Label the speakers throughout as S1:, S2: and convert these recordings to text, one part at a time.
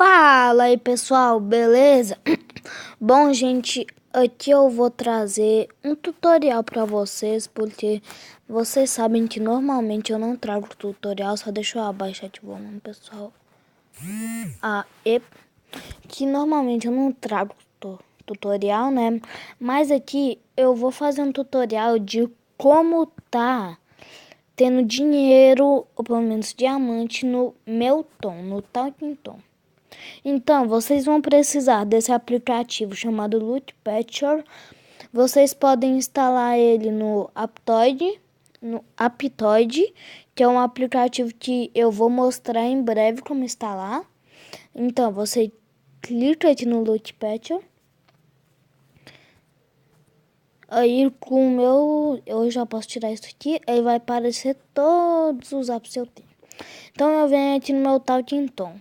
S1: Fala aí pessoal, beleza? Bom gente, aqui eu vou trazer um tutorial pra vocês, porque vocês sabem que normalmente eu não trago tutorial, só deixa eu abaixar de volume pessoal. Que normalmente eu não trago tutorial, né? Mas aqui eu vou fazer um tutorial de como tá tendo dinheiro, ou pelo menos diamante, no meu tom, no Talking Tom. Então, vocês vão precisar desse aplicativo chamado Loot Patcher. Vocês podem instalar ele no Aptoide, que é um aplicativo que eu vou mostrar em breve como instalar. Então, você clica aqui no Loot Patcher. Aí com o meu, eu já posso tirar isso aqui, aí vai aparecer todos os apps que eu tenho. Então eu venho aqui no meu Talking Tom.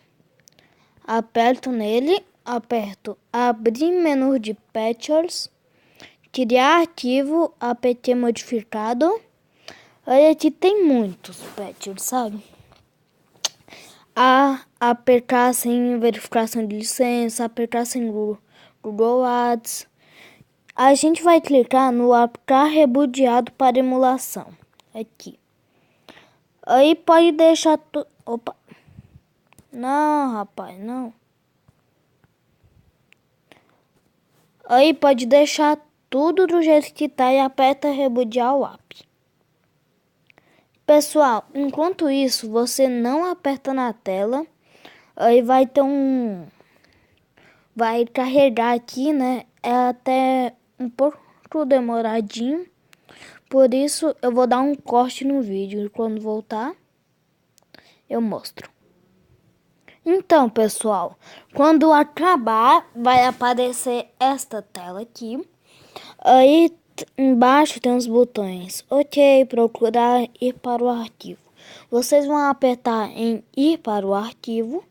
S1: Aperto nele, aperto abrir menu de patchers, criar arquivo, apt modificado. Aí aqui tem muitos patchers, sabe? APK sem verificação de licença, APK sem Google Ads. A gente vai clicar no APK rebugiado para emulação. Aqui. Aí pode deixar Opa. Não, rapaz, não. Aí pode deixar tudo do jeito que tá e aperta rebugiar o app. Pessoal, enquanto isso, você não aperta na tela. Aí vai ter vai carregar aqui, né? É até um pouco demoradinho. Por isso, eu vou dar um corte no vídeo. E quando voltar, eu mostro. Então, pessoal, quando acabar, vai aparecer esta tela aqui. Aí embaixo tem os botões OK, procurar, ir para o arquivo. Vocês vão apertar em ir para o arquivo.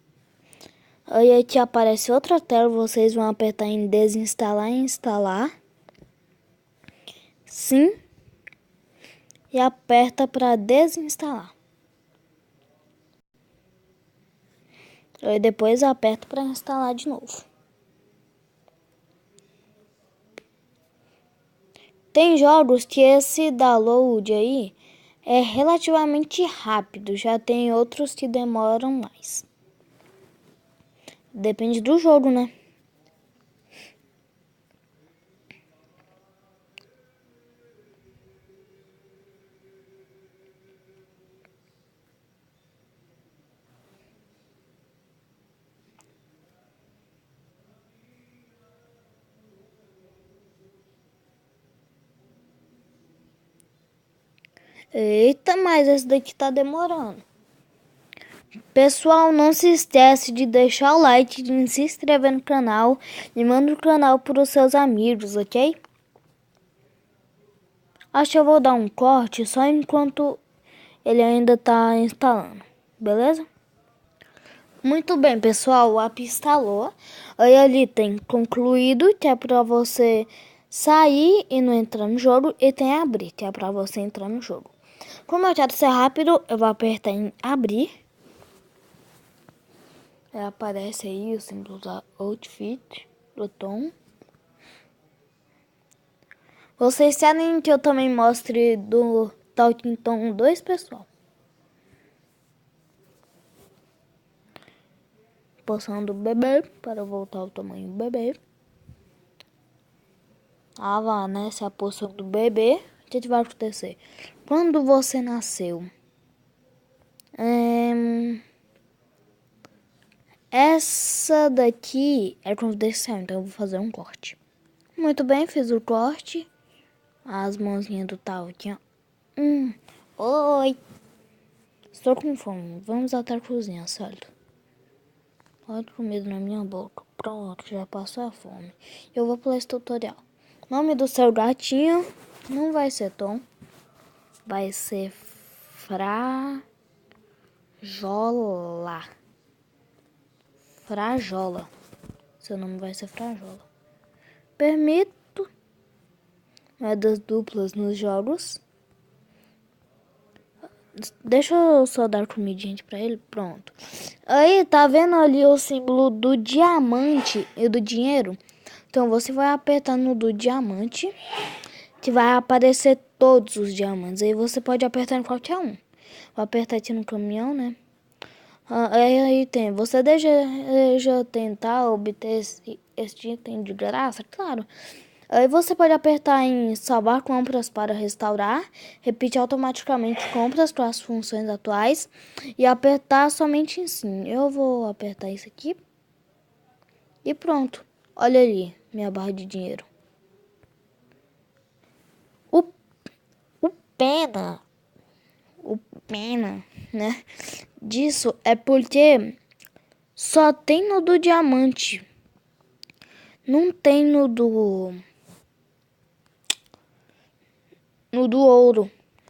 S1: Aí aqui aparece outra tela, vocês vão apertar em desinstalar e instalar. Sim. E aperta para desinstalar. Aí depois aperta para instalar de novo. Tem jogos que esse download aí é relativamente rápido, já tem outros que demoram mais. Depende do jogo, né? Eita, mas esse daqui tá demorando. Pessoal, não se esquece de deixar o like, de se inscrever no canal e manda o canal para os seus amigos, ok? Acho que eu vou dar um corte só enquanto ele ainda tá instalando, beleza? Muito bem, pessoal, o app instalou. Aí ali tem concluído, que é para você sair e não entrar no jogo, e tem abrir, que é para você entrar no jogo. Como eu quero ser rápido, eu vou apertar em abrir. Aí aparece aí o símbolo da outfit do Tom. Vocês querem que eu também mostre do Talking Tom 2, pessoal? Posição do bebê, para voltar ao tamanho do bebê. Lá, né? Essa é a posição do bebê. O que vai acontecer? Quando você nasceu, essa daqui é confidencial, então eu vou fazer um corte. Muito bem, fiz o corte. As mãozinhas do Talking. Oi. Estou com fome. Vamos até a cozinha, certo? Olha comida na minha boca. Pronto, já passou a fome. Eu vou para esse tutorial. Nome do seu gatinho não vai ser Tom. Vai ser Frajola. Frajola. Seu nome vai ser Frajola. Permito moedas duplas nos jogos. Deixa eu só dar comidinha pra ele. Pronto. Aí, tá vendo ali o símbolo do diamante e do dinheiro? Então, você vai apertar no do diamante, que vai aparecer todos os diamantes. Aí, você pode apertar em qualquer um. Vou apertar aqui no caminhão, né? Aí tem, você deseja tentar obter esse item de graça? Claro. Aí você pode apertar em salvar compras para restaurar, repetir automaticamente compras para as funções atuais e apertar somente em sim. Eu vou apertar isso aqui e pronto. Olha ali, minha barra de dinheiro. O, o pena, o pena, né, disso é porque só tem no do diamante. Não tem no do ouro.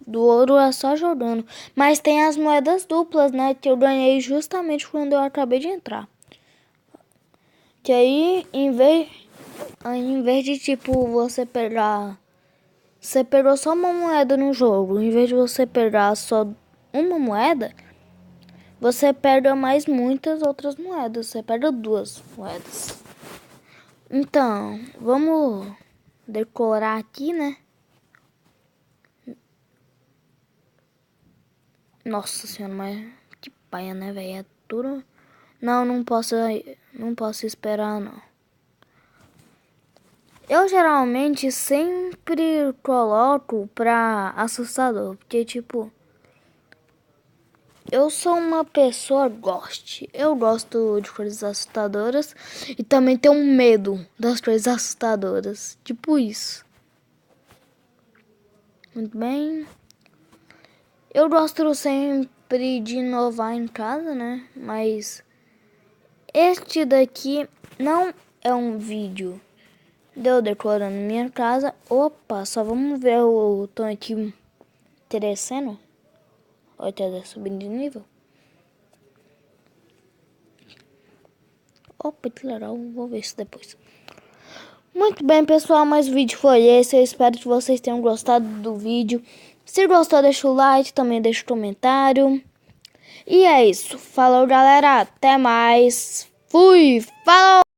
S1: Do ouro é só jogando. Mas tem as moedas duplas, né? Que eu ganhei justamente quando eu acabei de entrar. Que aí, em vez de tipo você pegar... Você pegou só uma moeda no jogo. Em vez de você pegar só uma moeda, você pega mais muitas outras moedas. Você pega 2 moedas. Então, vamos decorar aqui, né? Nossa senhora, mas que paia, né, velho? É tudo... Não, não posso esperar, não. Eu geralmente sempre coloco pra assustador, porque, tipo, eu sou uma pessoa eu gosto de coisas assustadoras e também tenho um medo das coisas assustadoras, tipo isso. Muito bem. Eu gosto sempre de inovar em casa, né? Mas este daqui não é um vídeo deu decorando minha casa. Opa, só vamos ver o tom aqui crescendo. Olha, tá subindo de nível. Opa, que legal. Vou ver isso depois. Muito bem, pessoal. Mais o vídeo foi esse. Eu espero que vocês tenham gostado do vídeo. Se gostou, deixa o like. Também deixa o comentário. E é isso. Falou, galera. Até mais. Fui. Falou.